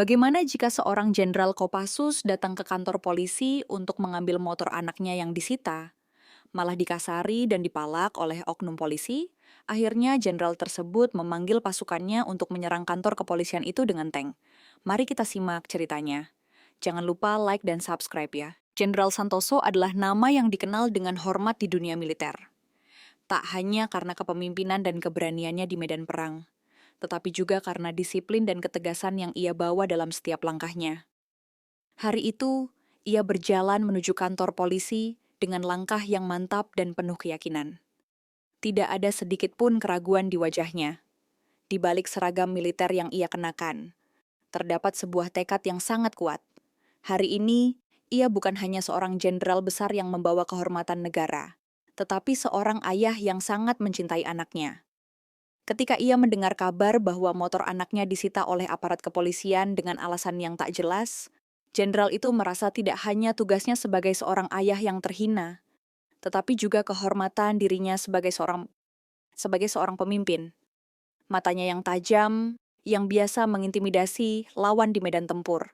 Bagaimana jika seorang Jenderal Kopassus datang ke kantor polisi untuk mengambil motor anaknya yang disita? Malah dikasari dan dipalak oleh oknum polisi, akhirnya jenderal tersebut memanggil pasukannya untuk menyerang kantor kepolisian itu dengan tank. Mari kita simak ceritanya. Jangan lupa like dan subscribe ya. Jenderal Santoso adalah nama yang dikenal dengan hormat di dunia militer. Tak hanya karena kepemimpinan dan keberaniannya di medan perang, tetapi juga karena disiplin dan ketegasan yang ia bawa dalam setiap langkahnya. Hari itu, ia berjalan menuju kantor polisi dengan langkah yang mantap dan penuh keyakinan. Tidak ada sedikit pun keraguan di wajahnya. Di balik seragam militer yang ia kenakan, terdapat sebuah tekad yang sangat kuat. Hari ini, ia bukan hanya seorang jenderal besar yang membawa kehormatan negara, tetapi seorang ayah yang sangat mencintai anaknya. Ketika ia mendengar kabar bahwa motor anaknya disita oleh aparat kepolisian dengan alasan yang tak jelas, jenderal itu merasa tidak hanya tugasnya sebagai seorang ayah yang terhina, tetapi juga kehormatan dirinya sebagai seorang pemimpin. Matanya yang tajam, yang biasa mengintimidasi lawan di medan tempur,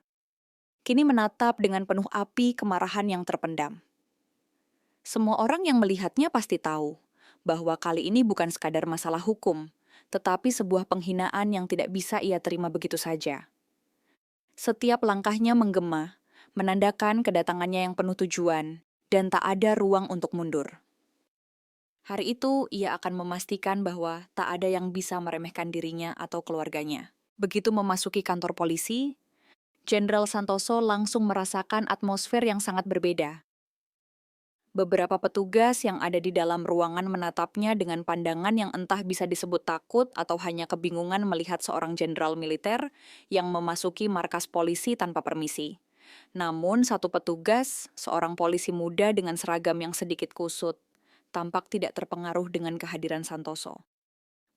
kini menatap dengan penuh api kemarahan yang terpendam. Semua orang yang melihatnya pasti tahu bahwa kali ini bukan sekadar masalah hukum, tetapi sebuah penghinaan yang tidak bisa ia terima begitu saja. Setiap langkahnya menggema, menandakan kedatangannya yang penuh tujuan, dan tak ada ruang untuk mundur. Hari itu, ia akan memastikan bahwa tak ada yang bisa meremehkan dirinya atau keluarganya. Begitu memasuki kantor polisi, Jenderal Santoso langsung merasakan atmosfer yang sangat berbeda. Beberapa petugas yang ada di dalam ruangan menatapnya dengan pandangan yang entah bisa disebut takut atau hanya kebingungan melihat seorang jenderal militer yang memasuki markas polisi tanpa permisi. Namun satu petugas, seorang polisi muda dengan seragam yang sedikit kusut, tampak tidak terpengaruh dengan kehadiran Santoso.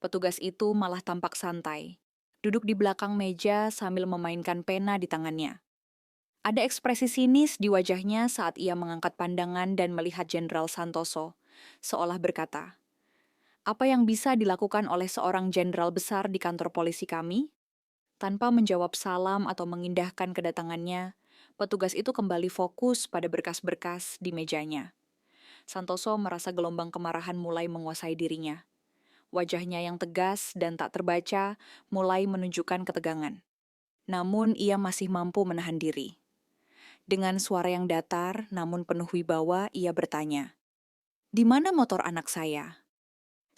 Petugas itu malah tampak santai, duduk di belakang meja sambil memainkan pena di tangannya. Ada ekspresi sinis di wajahnya saat ia mengangkat pandangan dan melihat Jenderal Santoso, seolah berkata, "Apa yang bisa dilakukan oleh seorang jenderal besar di kantor polisi kami?" Tanpa menjawab salam atau mengindahkan kedatangannya, petugas itu kembali fokus pada berkas-berkas di mejanya. Santoso merasa gelombang kemarahan mulai menguasai dirinya. Wajahnya yang tegas dan tak terbaca mulai menunjukkan ketegangan. Namun ia masih mampu menahan diri. Dengan suara yang datar namun penuh wibawa, ia bertanya, "Di mana motor anak saya?"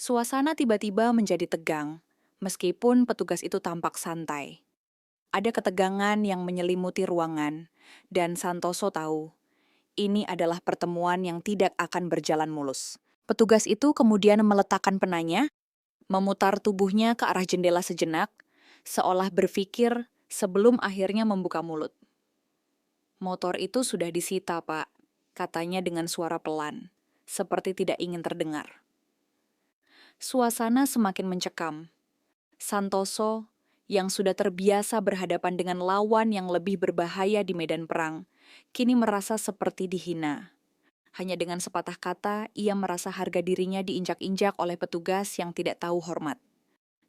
Suasana tiba-tiba menjadi tegang, meskipun petugas itu tampak santai. Ada ketegangan yang menyelimuti ruangan, dan Santoso tahu, ini adalah pertemuan yang tidak akan berjalan mulus. Petugas itu kemudian meletakkan penanya, memutar tubuhnya ke arah jendela sejenak, seolah berpikir sebelum akhirnya membuka mulut. "Motor itu sudah disita, Pak," katanya dengan suara pelan, seperti tidak ingin terdengar. Suasana semakin mencekam. Santoso, yang sudah terbiasa berhadapan dengan lawan yang lebih berbahaya di medan perang, kini merasa seperti dihina. Hanya dengan sepatah kata, ia merasa harga dirinya diinjak-injak oleh petugas yang tidak tahu hormat.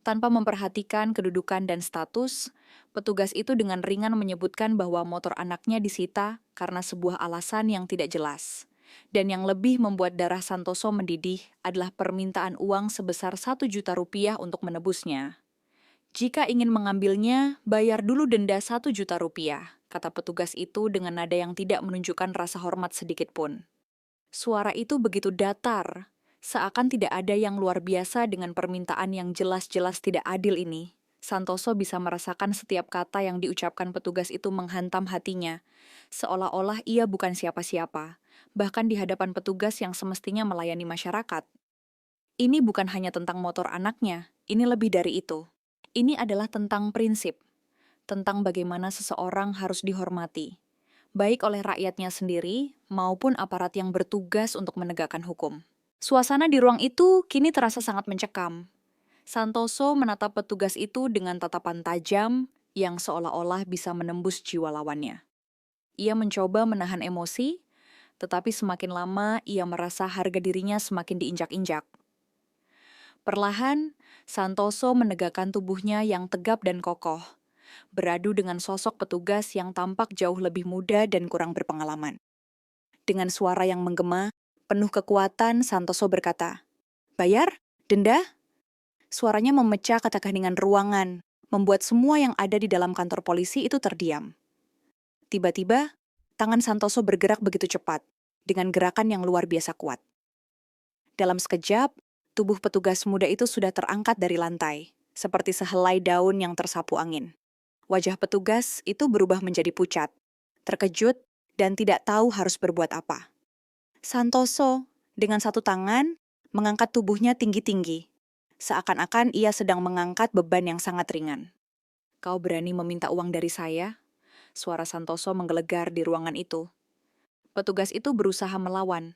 Tanpa memperhatikan kedudukan dan status, petugas itu dengan ringan menyebutkan bahwa motor anaknya disita karena sebuah alasan yang tidak jelas. Dan yang lebih membuat darah Santoso mendidih adalah permintaan uang sebesar 1 juta rupiah untuk menebusnya. "Jika ingin mengambilnya, bayar dulu denda 1 juta rupiah," kata petugas itu dengan nada yang tidak menunjukkan rasa hormat sedikit pun. Suara itu begitu datar, seakan tidak ada yang luar biasa dengan permintaan yang jelas-jelas tidak adil ini. Santoso bisa merasakan setiap kata yang diucapkan petugas itu menghantam hatinya, seolah-olah ia bukan siapa-siapa, bahkan di hadapan petugas yang semestinya melayani masyarakat. Ini bukan hanya tentang motor anaknya, ini lebih dari itu. Ini adalah tentang prinsip, tentang bagaimana seseorang harus dihormati, baik oleh rakyatnya sendiri maupun aparat yang bertugas untuk menegakkan hukum. Suasana di ruang itu kini terasa sangat mencekam. Santoso menatap petugas itu dengan tatapan tajam yang seolah-olah bisa menembus jiwa lawannya. Ia mencoba menahan emosi, tetapi semakin lama ia merasa harga dirinya semakin diinjak-injak. Perlahan, Santoso menegakkan tubuhnya yang tegap dan kokoh, beradu dengan sosok petugas yang tampak jauh lebih muda dan kurang berpengalaman. Dengan suara yang menggema, penuh kekuatan, Santoso berkata, "Bayar? Denda?" Suaranya memecah ketegangan ruangan, membuat semua yang ada di dalam kantor polisi itu terdiam. Tiba-tiba, tangan Santoso bergerak begitu cepat, dengan gerakan yang luar biasa kuat. Dalam sekejap, tubuh petugas muda itu sudah terangkat dari lantai, seperti sehelai daun yang tersapu angin. Wajah petugas itu berubah menjadi pucat, terkejut, dan tidak tahu harus berbuat apa. Santoso, dengan satu tangan, mengangkat tubuhnya tinggi-tinggi, seakan-akan ia sedang mengangkat beban yang sangat ringan. "Kau berani meminta uang dari saya?" Suara Santoso menggelegar di ruangan itu. Petugas itu berusaha melawan,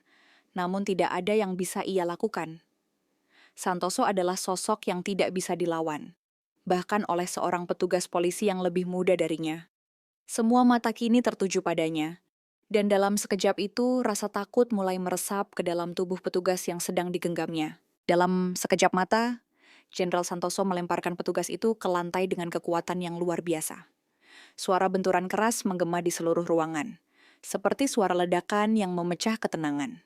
namun tidak ada yang bisa ia lakukan. Santoso adalah sosok yang tidak bisa dilawan, bahkan oleh seorang petugas polisi yang lebih muda darinya. Semua mata kini tertuju padanya, dan dalam sekejap itu rasa takut mulai meresap ke dalam tubuh petugas yang sedang digenggamnya. Dalam sekejap mata, Jenderal Santoso melemparkan petugas itu ke lantai dengan kekuatan yang luar biasa. Suara benturan keras menggema di seluruh ruangan, seperti suara ledakan yang memecah ketenangan.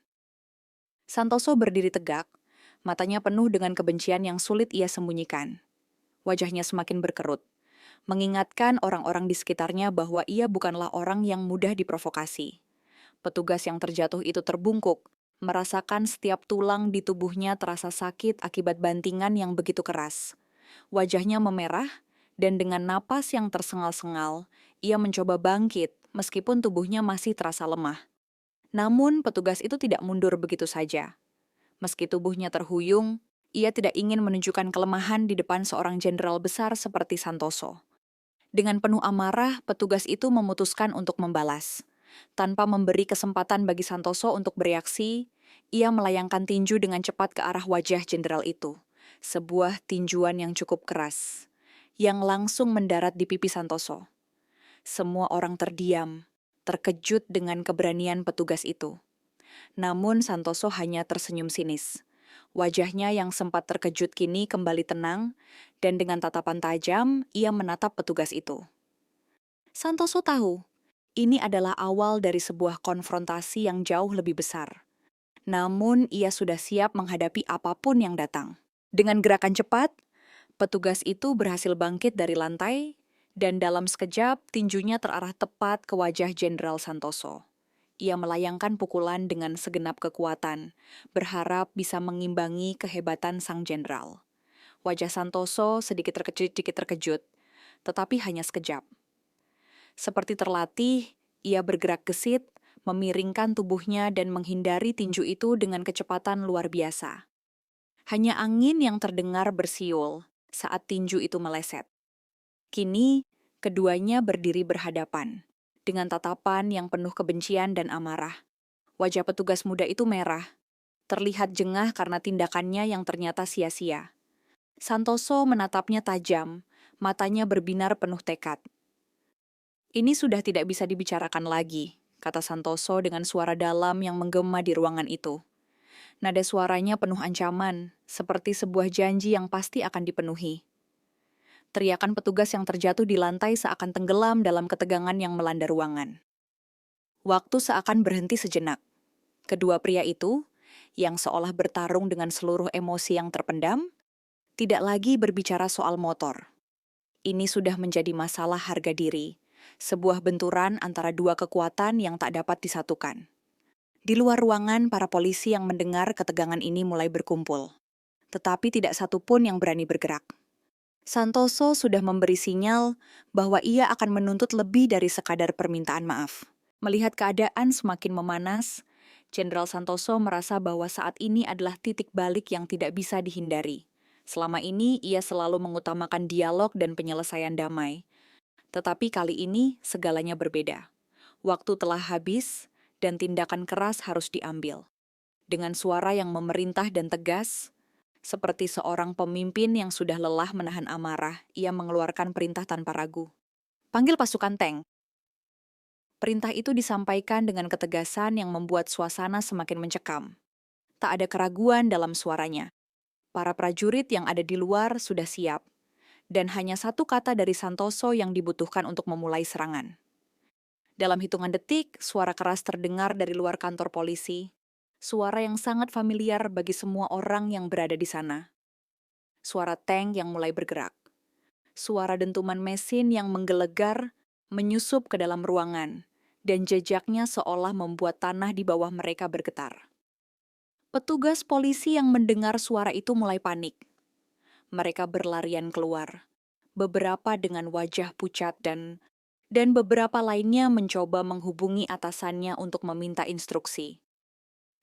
Santoso berdiri tegak, matanya penuh dengan kebencian yang sulit ia sembunyikan. Wajahnya semakin berkerut, mengingatkan orang-orang di sekitarnya bahwa ia bukanlah orang yang mudah diprovokasi. Petugas yang terjatuh itu terbungkuk, merasakan setiap tulang di tubuhnya terasa sakit akibat bantingan yang begitu keras. Wajahnya memerah, dan dengan napas yang tersengal-sengal, ia mencoba bangkit meskipun tubuhnya masih terasa lemah. Namun petugas itu tidak mundur begitu saja. Meski tubuhnya terhuyung, ia tidak ingin menunjukkan kelemahan di depan seorang jenderal besar seperti Santoso. Dengan penuh amarah, petugas itu memutuskan untuk membalas. Tanpa memberi kesempatan bagi Santoso untuk bereaksi, ia melayangkan tinju dengan cepat ke arah wajah jenderal itu. Sebuah tinjuan yang cukup keras, yang langsung mendarat di pipi Santoso. Semua orang terdiam, terkejut dengan keberanian petugas itu. Namun Santoso hanya tersenyum sinis. Wajahnya yang sempat terkejut kini kembali tenang, dan dengan tatapan tajam, ia menatap petugas itu. Santoso tahu, ini adalah awal dari sebuah konfrontasi yang jauh lebih besar. Namun, ia sudah siap menghadapi apapun yang datang. Dengan gerakan cepat, petugas itu berhasil bangkit dari lantai, dan dalam sekejap, tinjunya terarah tepat ke wajah Jenderal Santoso. Ia melayangkan pukulan dengan segenap kekuatan, berharap bisa mengimbangi kehebatan sang jenderal. Wajah Santoso sedikit terkejut, tetapi hanya sekejap. Seperti terlatih, ia bergerak gesit, memiringkan tubuhnya dan menghindari tinju itu dengan kecepatan luar biasa. Hanya angin yang terdengar bersiul saat tinju itu meleset. Kini, keduanya berdiri berhadapan, dengan tatapan yang penuh kebencian dan amarah. Wajah petugas muda itu merah, terlihat jengah karena tindakannya yang ternyata sia-sia. Santoso menatapnya tajam, matanya berbinar penuh tekad. "Ini sudah tidak bisa dibicarakan lagi," kata Santoso dengan suara dalam yang menggema di ruangan itu. Nada suaranya penuh ancaman, seperti sebuah janji yang pasti akan dipenuhi. Teriakan petugas yang terjatuh di lantai seakan tenggelam dalam ketegangan yang melanda ruangan. Waktu seakan berhenti sejenak. Kedua pria itu, yang seolah bertarung dengan seluruh emosi yang terpendam, tidak lagi berbicara soal motor. Ini sudah menjadi masalah harga diri, sebuah benturan antara dua kekuatan yang tak dapat disatukan. Di luar ruangan, para polisi yang mendengar ketegangan ini mulai berkumpul. Tetapi tidak satu pun yang berani bergerak. Santoso sudah memberi sinyal bahwa ia akan menuntut lebih dari sekadar permintaan maaf. Melihat keadaan semakin memanas, Jenderal Santoso merasa bahwa saat ini adalah titik balik yang tidak bisa dihindari. Selama ini, ia selalu mengutamakan dialog dan penyelesaian damai. Tetapi kali ini, segalanya berbeda. Waktu telah habis, dan tindakan keras harus diambil. Dengan suara yang memerintah dan tegas, seperti seorang pemimpin yang sudah lelah menahan amarah, ia mengeluarkan perintah tanpa ragu. "Panggil pasukan tank." Perintah itu disampaikan dengan ketegasan yang membuat suasana semakin mencekam. Tak ada keraguan dalam suaranya. Para prajurit yang ada di luar sudah siap, dan hanya satu kata dari Santoso yang dibutuhkan untuk memulai serangan. Dalam hitungan detik, suara keras terdengar dari luar kantor polisi. Suara yang sangat familiar bagi semua orang yang berada di sana. Suara tank yang mulai bergerak. Suara dentuman mesin yang menggelegar, menyusup ke dalam ruangan, dan jejaknya seolah membuat tanah di bawah mereka bergetar. Petugas polisi yang mendengar suara itu mulai panik. Mereka berlarian keluar, beberapa dengan wajah pucat dan beberapa lainnya mencoba menghubungi atasannya untuk meminta instruksi.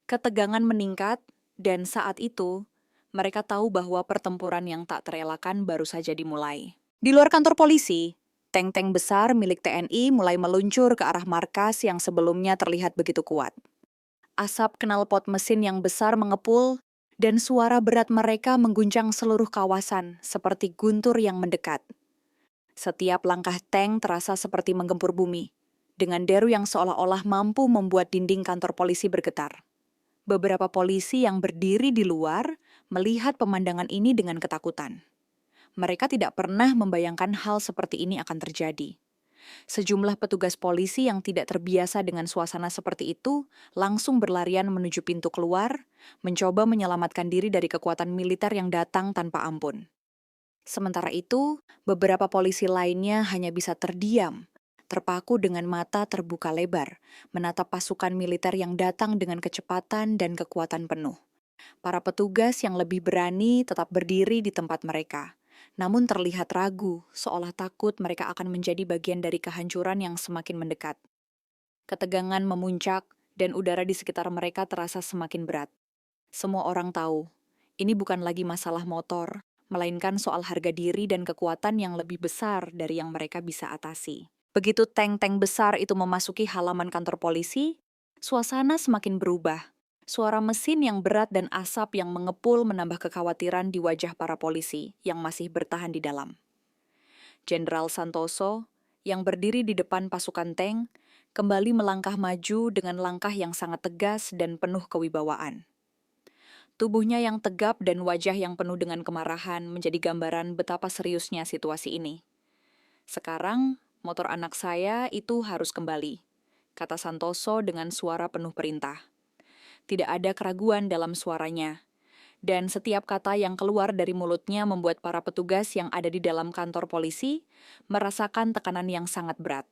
Ketegangan meningkat, dan saat itu, mereka tahu bahwa pertempuran yang tak terelakkan baru saja dimulai. Di luar kantor polisi, tank-tank besar milik TNI mulai meluncur ke arah markas yang sebelumnya terlihat begitu kuat. Asap knalpot mesin yang besar mengepul, dan suara berat mereka mengguncang seluruh kawasan seperti guntur yang mendekat. Setiap langkah tank terasa seperti menggempur bumi, dengan deru yang seolah-olah mampu membuat dinding kantor polisi bergetar. Beberapa polisi yang berdiri di luar melihat pemandangan ini dengan ketakutan. Mereka tidak pernah membayangkan hal seperti ini akan terjadi. Sejumlah petugas polisi yang tidak terbiasa dengan suasana seperti itu langsung berlarian menuju pintu keluar, mencoba menyelamatkan diri dari kekuatan militer yang datang tanpa ampun. Sementara itu, beberapa polisi lainnya hanya bisa terdiam, terpaku dengan mata terbuka lebar, menatap pasukan militer yang datang dengan kecepatan dan kekuatan penuh. Para petugas yang lebih berani tetap berdiri di tempat mereka, namun terlihat ragu, seolah takut mereka akan menjadi bagian dari kehancuran yang semakin mendekat. Ketegangan memuncak, dan udara di sekitar mereka terasa semakin berat. Semua orang tahu, ini bukan lagi masalah motor, melainkan soal harga diri dan kekuatan yang lebih besar dari yang mereka bisa atasi. Begitu tank-tank besar itu memasuki halaman kantor polisi, suasana semakin berubah. Suara mesin yang berat dan asap yang mengepul menambah kekhawatiran di wajah para polisi yang masih bertahan di dalam. Jenderal Santoso, yang berdiri di depan pasukan tank, kembali melangkah maju dengan langkah yang sangat tegas dan penuh kewibawaan. Tubuhnya yang tegap dan wajah yang penuh dengan kemarahan menjadi gambaran betapa seriusnya situasi ini. Sekarang, motor anak saya itu harus kembali, kata Santoso dengan suara penuh perintah. Tidak ada keraguan dalam suaranya, dan setiap kata yang keluar dari mulutnya membuat para petugas yang ada di dalam kantor polisi merasakan tekanan yang sangat berat.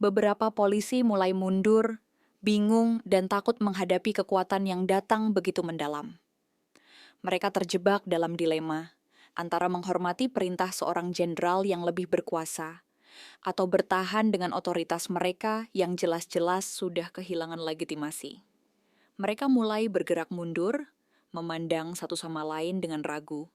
Beberapa polisi mulai mundur, bingung dan takut menghadapi kekuatan yang datang begitu mendalam. Mereka terjebak dalam dilema antara menghormati perintah seorang jenderal yang lebih berkuasa atau bertahan dengan otoritas mereka yang jelas-jelas sudah kehilangan legitimasi. Mereka mulai bergerak mundur, memandang satu sama lain dengan ragu,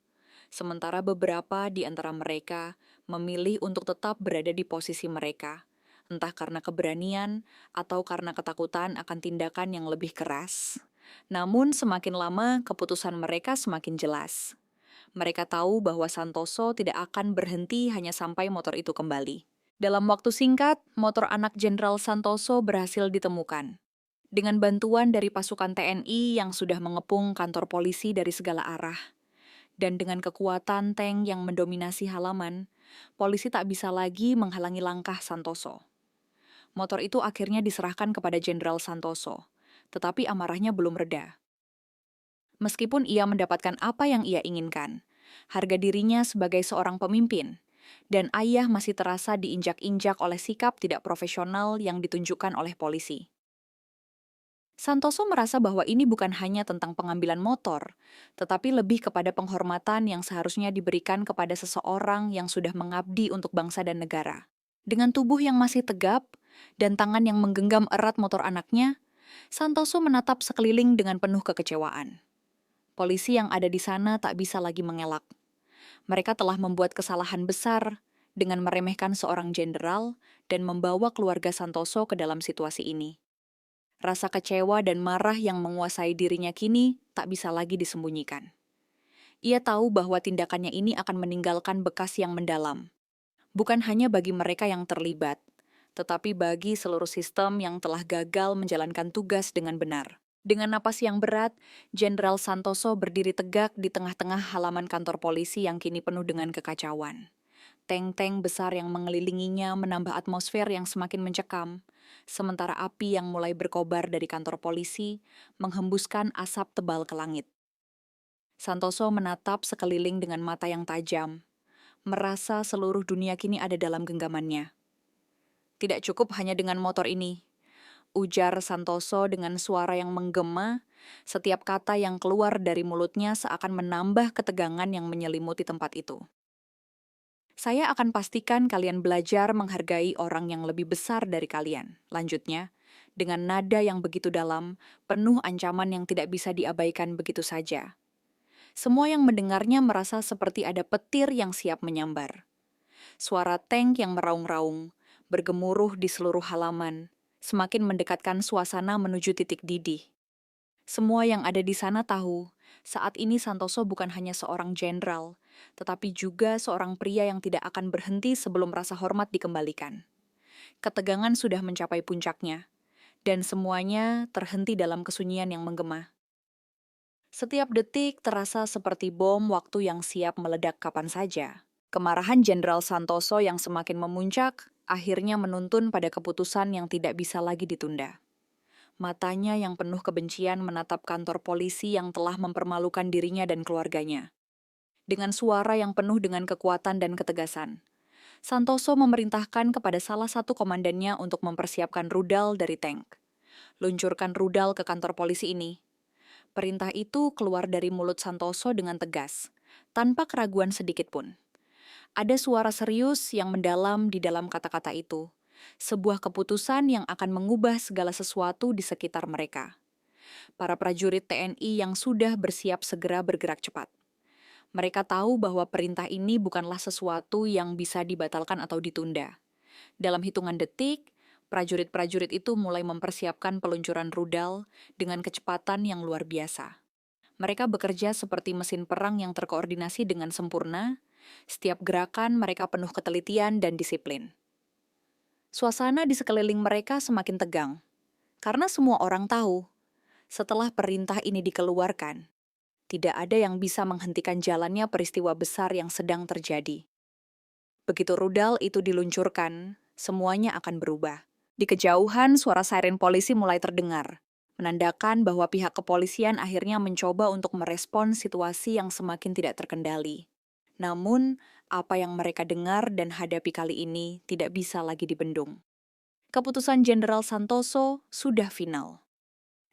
sementara beberapa di antara mereka memilih untuk tetap berada di posisi mereka, entah karena keberanian atau karena ketakutan akan tindakan yang lebih keras. Namun semakin lama keputusan mereka semakin jelas. Mereka tahu bahwa Santoso tidak akan berhenti hanya sampai motor itu kembali. Dalam waktu singkat, motor anak Jenderal Santoso berhasil ditemukan. Dengan bantuan dari pasukan TNI yang sudah mengepung kantor polisi dari segala arah, dan dengan kekuatan tank yang mendominasi halaman, polisi tak bisa lagi menghalangi langkah Santoso. Motor itu akhirnya diserahkan kepada Jenderal Santoso, tetapi amarahnya belum reda. Meskipun ia mendapatkan apa yang ia inginkan, harga dirinya sebagai seorang pemimpin, dan ayah masih terasa diinjak-injak oleh sikap tidak profesional yang ditunjukkan oleh polisi. Santoso merasa bahwa ini bukan hanya tentang pengambilan motor, tetapi lebih kepada penghormatan yang seharusnya diberikan kepada seseorang yang sudah mengabdi untuk bangsa dan negara. Dengan tubuh yang masih tegap dan tangan yang menggenggam erat motor anaknya, Santoso menatap sekeliling dengan penuh kekecewaan. Polisi yang ada di sana tak bisa lagi mengelak. Mereka telah membuat kesalahan besar dengan meremehkan seorang jenderal dan membawa keluarga Santoso ke dalam situasi ini. Rasa kecewa dan marah yang menguasai dirinya kini tak bisa lagi disembunyikan. Ia tahu bahwa tindakannya ini akan meninggalkan bekas yang mendalam. Bukan hanya bagi mereka yang terlibat, tetapi bagi seluruh sistem yang telah gagal menjalankan tugas dengan benar. Dengan napas yang berat, Jenderal Santoso berdiri tegak di tengah-tengah halaman kantor polisi yang kini penuh dengan kekacauan. Tank-tank besar yang mengelilinginya menambah atmosfer yang semakin mencekam, sementara api yang mulai berkobar dari kantor polisi menghembuskan asap tebal ke langit. Santoso menatap sekeliling dengan mata yang tajam, merasa seluruh dunia kini ada dalam genggamannya. Tidak cukup hanya dengan motor ini, ujar Santoso dengan suara yang menggema. Setiap kata yang keluar dari mulutnya seakan menambah ketegangan yang menyelimuti tempat itu. Saya akan pastikan kalian belajar menghargai orang yang lebih besar dari kalian. Lanjutnya, dengan nada yang begitu dalam, penuh ancaman yang tidak bisa diabaikan begitu saja. Semua yang mendengarnya merasa seperti ada petir yang siap menyambar. Suara tank yang meraung-raung, bergemuruh di seluruh halaman, semakin mendekatkan suasana menuju titik didih. Semua yang ada di sana tahu, saat ini Santoso bukan hanya seorang jenderal, tetapi juga seorang pria yang tidak akan berhenti sebelum rasa hormat dikembalikan. Ketegangan sudah mencapai puncaknya, dan semuanya terhenti dalam kesunyian yang menggema. Setiap detik terasa seperti bom waktu yang siap meledak kapan saja. Kemarahan Jenderal Santoso yang semakin memuncak akhirnya menuntun pada keputusan yang tidak bisa lagi ditunda. Matanya yang penuh kebencian menatap kantor polisi yang telah mempermalukan dirinya dan keluarganya. Dengan suara yang penuh dengan kekuatan dan ketegasan, Santoso memerintahkan kepada salah satu komandannya untuk mempersiapkan rudal dari tank. Luncurkan rudal ke kantor polisi ini. Perintah itu keluar dari mulut Santoso dengan tegas, tanpa keraguan sedikit pun. Ada suara serius yang mendalam di dalam kata-kata itu. Sebuah keputusan yang akan mengubah segala sesuatu di sekitar mereka. Para prajurit TNI yang sudah bersiap segera bergerak cepat. Mereka tahu bahwa perintah ini bukanlah sesuatu yang bisa dibatalkan atau ditunda. Dalam hitungan detik, prajurit-prajurit itu mulai mempersiapkan peluncuran rudal dengan kecepatan yang luar biasa. Mereka bekerja seperti mesin perang yang terkoordinasi dengan sempurna. Setiap gerakan mereka penuh ketelitian dan disiplin. Suasana di sekeliling mereka semakin tegang, karena semua orang tahu, setelah perintah ini dikeluarkan, tidak ada yang bisa menghentikan jalannya peristiwa besar yang sedang terjadi. Begitu rudal itu diluncurkan, semuanya akan berubah. Di kejauhan, suara siren polisi mulai terdengar, menandakan bahwa pihak kepolisian akhirnya mencoba untuk merespons situasi yang semakin tidak terkendali. Namun, apa yang mereka dengar dan hadapi kali ini tidak bisa lagi dibendung. Keputusan Jenderal Santoso sudah final.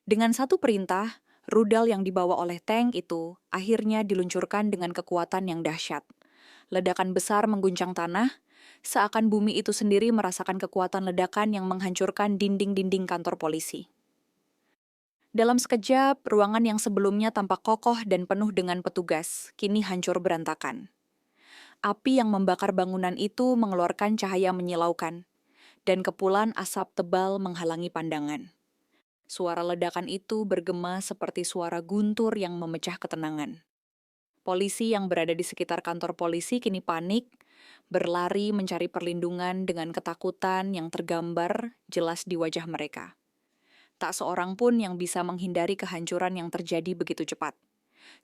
Dengan satu perintah, rudal yang dibawa oleh tank itu akhirnya diluncurkan dengan kekuatan yang dahsyat. Ledakan besar mengguncang tanah, seakan bumi itu sendiri merasakan kekuatan ledakan yang menghancurkan dinding-dinding kantor polisi. Dalam sekejap, ruangan yang sebelumnya tampak kokoh dan penuh dengan petugas, kini hancur berantakan. Api yang membakar bangunan itu mengeluarkan cahaya menyilaukan, dan kepulan asap tebal menghalangi pandangan. Suara ledakan itu bergema seperti suara guntur yang memecah ketenangan. Polisi yang berada di sekitar kantor polisi kini panik, berlari mencari perlindungan dengan ketakutan yang tergambar jelas di wajah mereka. Tak seorang pun yang bisa menghindari kehancuran yang terjadi begitu cepat.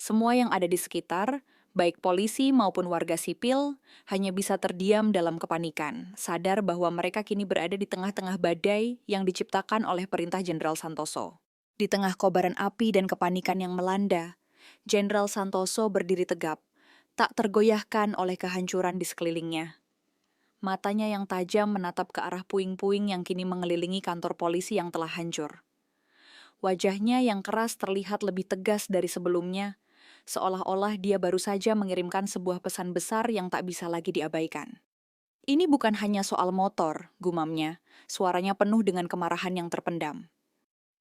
Semua yang ada di sekitar, baik polisi maupun warga sipil, hanya bisa terdiam dalam kepanikan, sadar bahwa mereka kini berada di tengah-tengah badai yang diciptakan oleh perintah Jenderal Santoso. Di tengah kobaran api dan kepanikan yang melanda, Jenderal Santoso berdiri tegap, tak tergoyahkan oleh kehancuran di sekelilingnya. Matanya yang tajam menatap ke arah puing-puing yang kini mengelilingi kantor polisi yang telah hancur. Wajahnya yang keras terlihat lebih tegas dari sebelumnya, seolah-olah dia baru saja mengirimkan sebuah pesan besar yang tak bisa lagi diabaikan. Ini bukan hanya soal motor, gumamnya, suaranya penuh dengan kemarahan yang terpendam.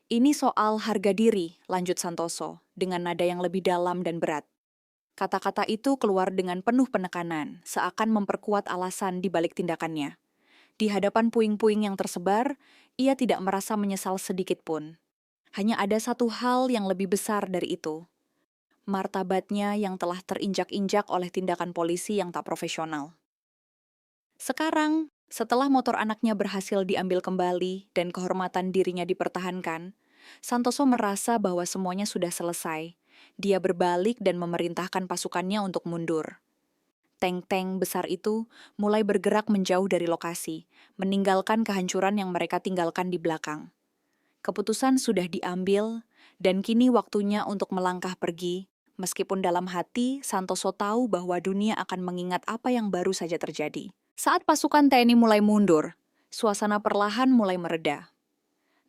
Ini soal harga diri, lanjut Santoso, dengan nada yang lebih dalam dan berat. Kata-kata itu keluar dengan penuh penekanan, seakan memperkuat alasan di balik tindakannya. Di hadapan puing-puing yang tersebar, ia tidak merasa menyesal sedikit pun. Hanya ada satu hal yang lebih besar dari itu. Martabatnya yang telah terinjak-injak oleh tindakan polisi yang tak profesional. Sekarang, setelah motor anaknya berhasil diambil kembali dan kehormatan dirinya dipertahankan, Santoso merasa bahwa semuanya sudah selesai. Dia berbalik dan memerintahkan pasukannya untuk mundur. Tank-tank besar itu mulai bergerak menjauh dari lokasi, meninggalkan kehancuran yang mereka tinggalkan di belakang. Keputusan sudah diambil, dan kini waktunya untuk melangkah pergi, meskipun dalam hati Santoso tahu bahwa dunia akan mengingat apa yang baru saja terjadi. Saat pasukan TNI mulai mundur, suasana perlahan mulai mereda.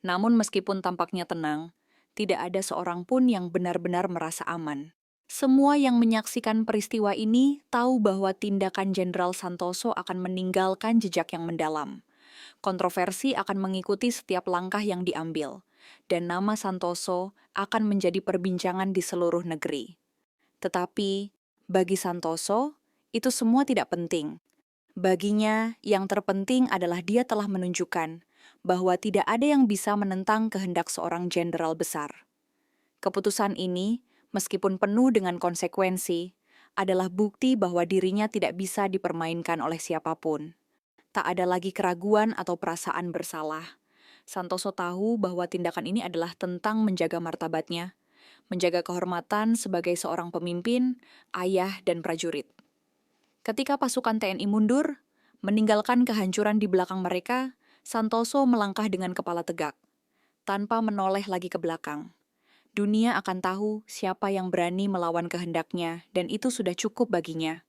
Namun meskipun tampaknya tenang, tidak ada seorang pun yang benar-benar merasa aman. Semua yang menyaksikan peristiwa ini tahu bahwa tindakan Jenderal Santoso akan meninggalkan jejak yang mendalam. Kontroversi akan mengikuti setiap langkah yang diambil, dan nama Santoso akan menjadi perbincangan di seluruh negeri. Tetapi, bagi Santoso, itu semua tidak penting. Baginya, yang terpenting adalah dia telah menunjukkan bahwa tidak ada yang bisa menentang kehendak seorang jenderal besar. Keputusan ini, meskipun penuh dengan konsekuensi, adalah bukti bahwa dirinya tidak bisa dipermainkan oleh siapapun. Tak ada lagi keraguan atau perasaan bersalah. Santoso tahu bahwa tindakan ini adalah tentang menjaga martabatnya, menjaga kehormatan sebagai seorang pemimpin, ayah, dan prajurit. Ketika pasukan TNI mundur, meninggalkan kehancuran di belakang mereka, Santoso melangkah dengan kepala tegak, tanpa menoleh lagi ke belakang. Dunia akan tahu siapa yang berani melawan kehendaknya, dan itu sudah cukup baginya.